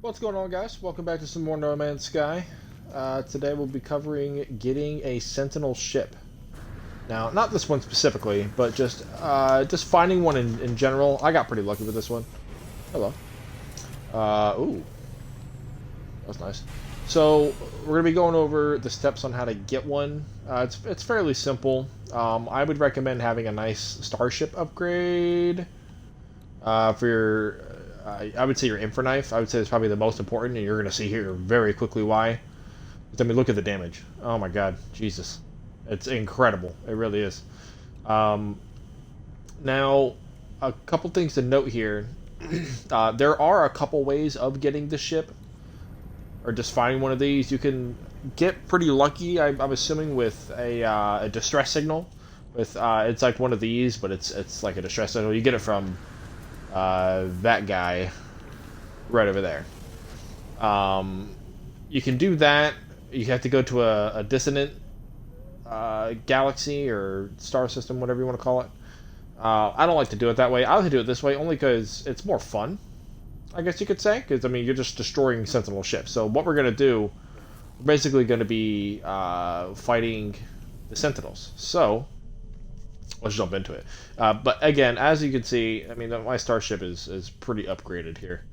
What's going on, guys? Welcome back to some more No Man's Sky. Today we'll be covering getting a Sentinel ship. Now, not this one specifically, but just finding one in general. I got pretty lucky with this one. Hello. Ooh. That's nice. So, we're going to be going over the steps on how to get one. It's fairly simple. I would recommend having a nice starship upgrade for your... I would say your infra knife. I would say it's probably the most important, and you're going to see here very quickly why. But I mean, look at the damage. Oh my god, Jesus. It's incredible. It really is. Now, a couple things to note here. There are a couple ways of getting the ship, or just finding one of these. You can get pretty lucky, I'm assuming, with a distress signal. With it's like one of these, but it's like a distress signal. You get it from that guy right over there. You can do that. You have to go to a dissonant galaxy or star system, whatever you want to call it. I don't like to do it that way. I like to do it this way only because it's more fun, I guess you could say. Because, I mean, you're just destroying Sentinel ships. So what we're going to do, we're basically going to be fighting the Sentinels. So let's jump into it. But again, as you can see, I mean, my starship is pretty upgraded here.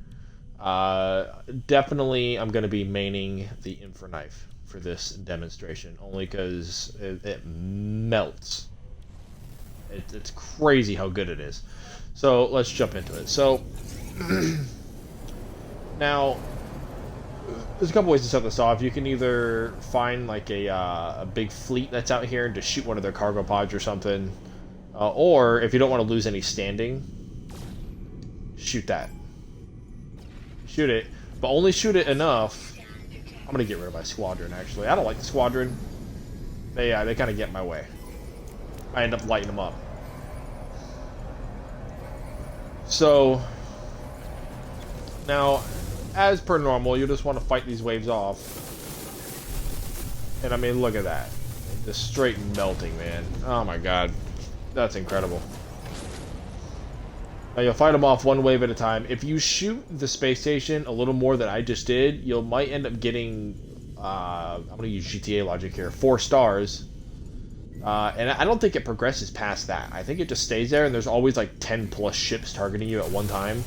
Definitely, I'm going to be maining the infra knife for this demonstration, only because it melts. It's crazy how good it is. So let's jump into it. So now, there's a couple ways to set this off. You can either find like a big fleet that's out here and just shoot one of their cargo pods or something. Or, if you don't want to lose any standing, shoot that. Shoot it, but only shoot it enough. I'm going to get rid of my squadron, actually. I don't like the squadron. They kind of get in my way. I end up lighting them up. So, now, as per normal, you just want to fight these waves off. And, I mean, look at that. Just straight melting, man. Oh, my God. That's incredible. Now you'll fight them off one wave at a time. If you shoot the space station a little more than I just did, you might end up getting, I'm going to use GTA logic here, 4 stars. And I don't think it progresses past that. I think it just stays there, and there's always like 10 plus ships targeting you at one time.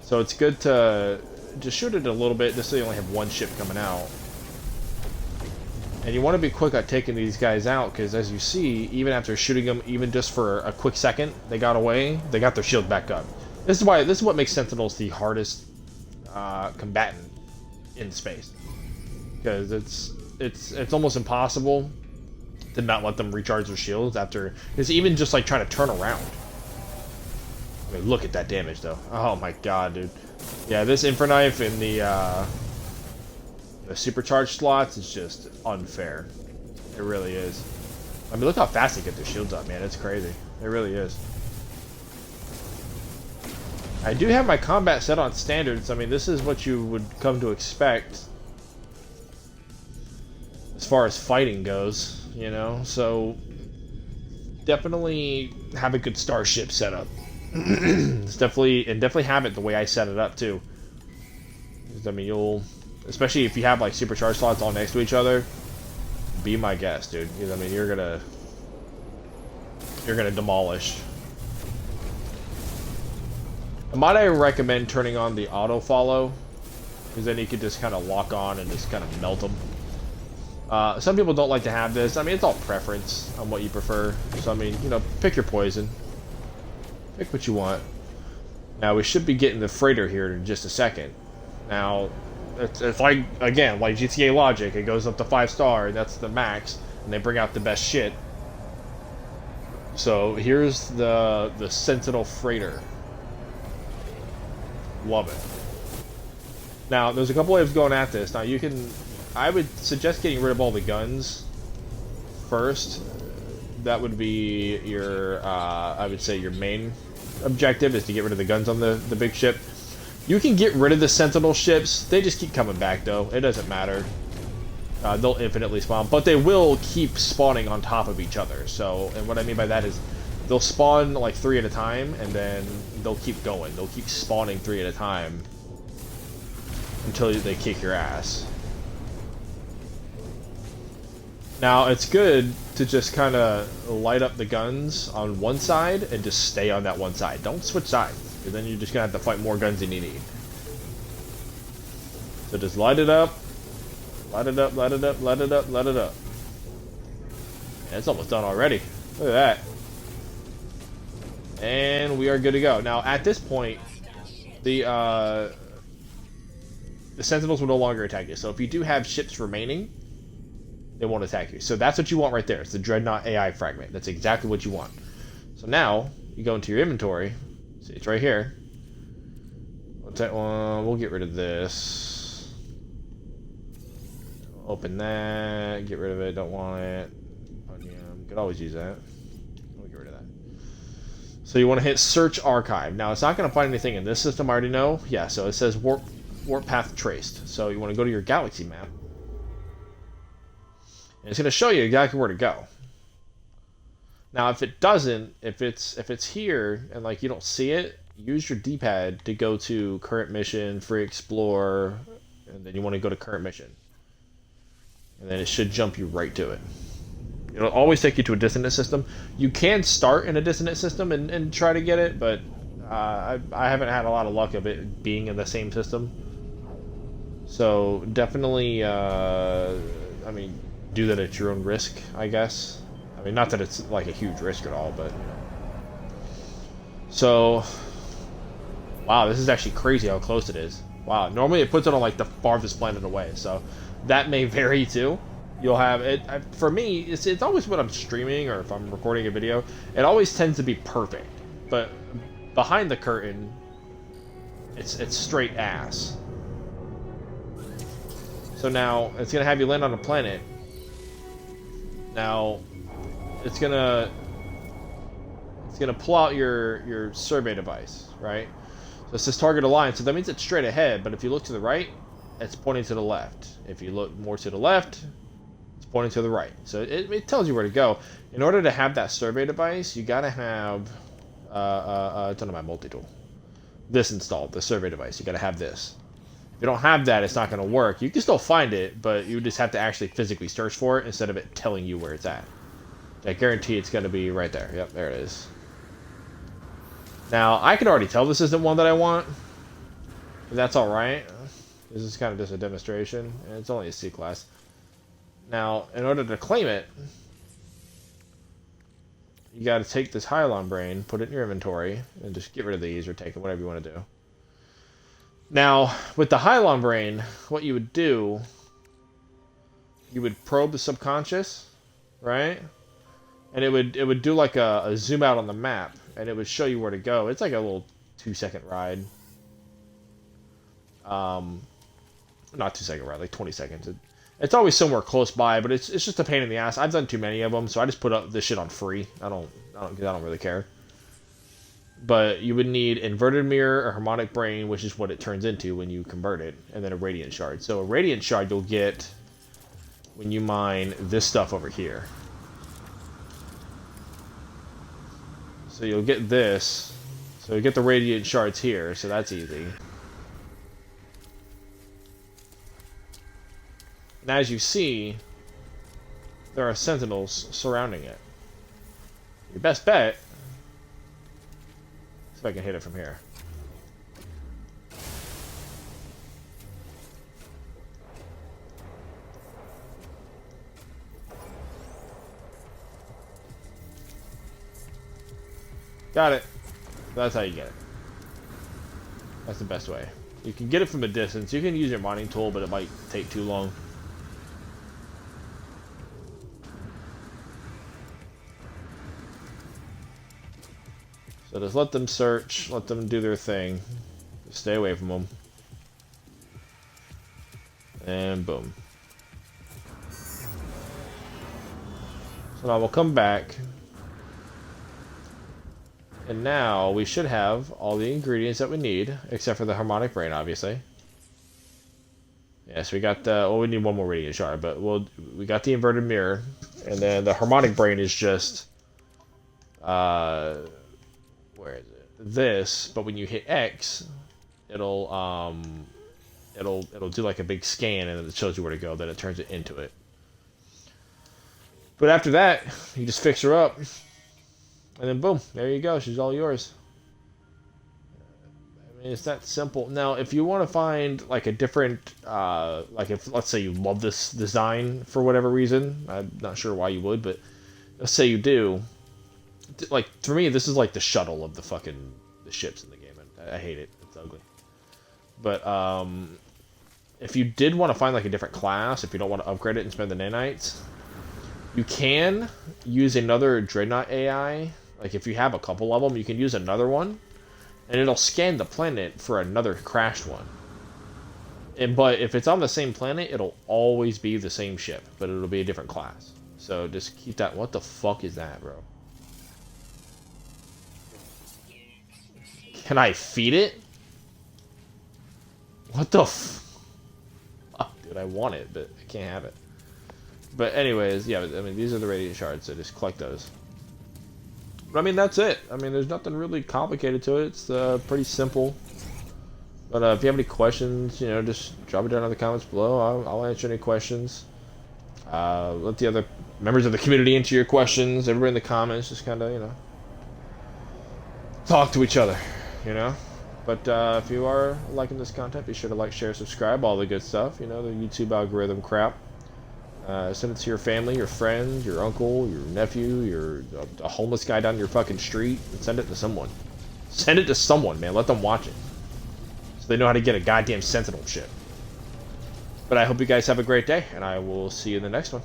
So it's good to just shoot it a little bit, just so you only have one ship coming out. And you want to be quick at taking these guys out, because as you see, even after shooting them, even just for a quick second, they got away, they got their shield back up. This is what makes Sentinels the hardest combatant in space. Because it's almost impossible to not let them recharge their shields after, it's even just like trying to turn around. I mean, look at that damage though. Oh my god, dude. Yeah, this infra knife and the supercharged slots is just unfair. It really is. I mean, look how fast they get their shields up, man. It's crazy. It really is. I do have my combat set on standards. I mean, this is what you would come to expect as far as fighting goes, you know? So, definitely have a good starship setup. It's definitely have it the way I set it up, too. I mean, especially if you have like supercharged slots all next to each other, be my guest, dude. Because, I mean, you're gonna demolish. And might I recommend turning on the auto follow, because then you can just kind of lock on and just kind of melt them. Some people don't like to have this. I mean, it's all preference on what you prefer. So I mean, you know, pick your poison. Pick what you want. Now we should be getting the freighter here in just a second. Now, it's like, again, like GTA logic. It goes up to 5-star, and that's the max, and they bring out the best shit. So here's the Sentinel freighter. Love it. Now, there's a couple ways of going at this. Now, I would suggest getting rid of all the guns first. That would be your, I would say your main objective, is to get rid of the guns on the big ship. You can get rid of the Sentinel ships. They just keep coming back, though. It doesn't matter. They'll infinitely spawn. But they will keep spawning on top of each other. So, and what I mean by that is, they'll spawn like 3 at a time, and then they'll keep going. They'll keep spawning 3 at a time. until they kick your ass. Now, it's good to just kind of light up the guns on one side and just stay on that one side. Don't switch sides, because then you're just going to have to fight more guns than you need. So just light it up. Light it up, light it up, light it up, light it up. Yeah, it's almost done already. Look at that. And we are good to go. Now, at this point, the Sentinels will no longer attack you. So if you do have ships remaining, they won't attack you. So that's what you want right there. It's the Dreadnought AI fragment. That's exactly what you want. So now, you go into your inventory. See, it's right here. We'll get rid of this. Open that. Get rid of it. Don't want it. Could always use that. We'll get rid of that. So you want to hit Search Archive. Now, it's not going to find anything in this system, I already know. Yeah, so it says warp path traced. So you want to go to your galaxy map. And it's going to show you exactly where to go. Now, if it doesn't, if it's here and like you don't see it, use your D-pad to go to current mission, free explore, and then you want to go to current mission. And then it should jump you right to it. It'll always take you to a dissonant system. You can start in a dissonant system and try to get it, but I haven't had a lot of luck of it being in the same system. So definitely, I mean, do that at your own risk, I guess. I mean, not that it's like a huge risk at all, but... So... Wow, this is actually crazy how close it is. Wow, normally it puts it on like the farthest planet away, so that may vary too. You'll have it. For me, it's always when I'm streaming or if I'm recording a video, it always tends to be perfect. But behind the curtain, it's straight ass. So now it's gonna have you land on a planet. Now it's gonna pull out your survey device, right? So it says target aligned, so that means it's straight ahead. But if you look to the right, it's pointing to the left. If you look more to the left, it's pointing to the right. So it tells you where to go. In order to have that survey device, you gotta have it's under my multi-tool. This installed, the survey device. You gotta have this. If you don't have that, it's not gonna work. You can still find it, but you just have to actually physically search for it instead of it telling you where it's at. I guarantee it's gonna be right there. Yep, there it is. Now, I can already tell this isn't one that I want. But that's alright. This is kind of just a demonstration, and it's only a C-class. Now, in order to claim it, you got to take this Hylon brain, put it in your inventory, and just get rid of these or take it, whatever you want to do. Now, with the Hylon brain, what you would do, you would probe the subconscious, right? And it would do like a zoom out on the map, and it would show you where to go. It's like a little 2-second ride. Not 2-second ride, like 20 seconds. It's always somewhere close by, but it's just a pain in the ass. I've done too many of them, so I just put up this shit on free. I don't really care. But you would need inverted mirror, a harmonic brain, which is what it turns into when you convert it, and then a radiant shard. So a radiant shard you'll get when you mine this stuff over here. So you'll get this. So you get the radiant shards here, so that's easy. And as you see, there are sentinels surrounding it. Your best bet... See if I can hit it from here. Got it. That's how you get it. That's the best way. You can get it from a distance. You can use your mining tool, but it might take too long. So just let them search, let them do their thing. Just stay away from them. And boom. So now we'll come back. And now we should have all the ingredients that we need, except for the harmonic brain, obviously. Yes, we got the... Well, we need one more radiant shard, but we got the inverted mirror. And then the harmonic brain is just... where is it? This, but when you hit X, it'll it'll do like a big scan and it shows you where to go. Then it turns it into it. But after that, you just fix her up, and then boom, there you go. She's all yours. I mean, it's that simple. Now, if you want to find like a different, like if let's say you love this design for whatever reason, I'm not sure why you would, but let's say you do. Like for me, this is like the shuttle of the ships in the game. I hate it. It's ugly. But if you did want to find like a different class, if you don't want to upgrade it and spend the nanites, you can use another Dreadnought AI. Like if you have a couple of them, you can use another one, and it'll scan the planet for another crashed one. But if it's on the same planet, it'll always be the same ship, but it'll be a different class. So just keep that. What the fuck is that, bro? Can I feed it? What the fuck? Dude, I want it, but I can't have it. But anyways, yeah, I mean, these are the radiant shards, so just collect those. But I mean, that's it. I mean, there's nothing really complicated to it. It's pretty simple. But if you have any questions, you know, just drop it down in the comments below. I'll answer any questions. Let the other members of the community answer your questions. Everybody in the comments, just kind of, you know, talk to each other, you know. But if you are liking this content, be sure to like, share, subscribe, all the good stuff. You know, the YouTube algorithm crap. Send it to your family, your friends, your uncle, your nephew, a homeless guy down your fucking street, and send it to someone. Send it to someone, man. Let them watch it. So they know how to get a goddamn Sentinel ship. But I hope you guys have a great day, and I will see you in the next one.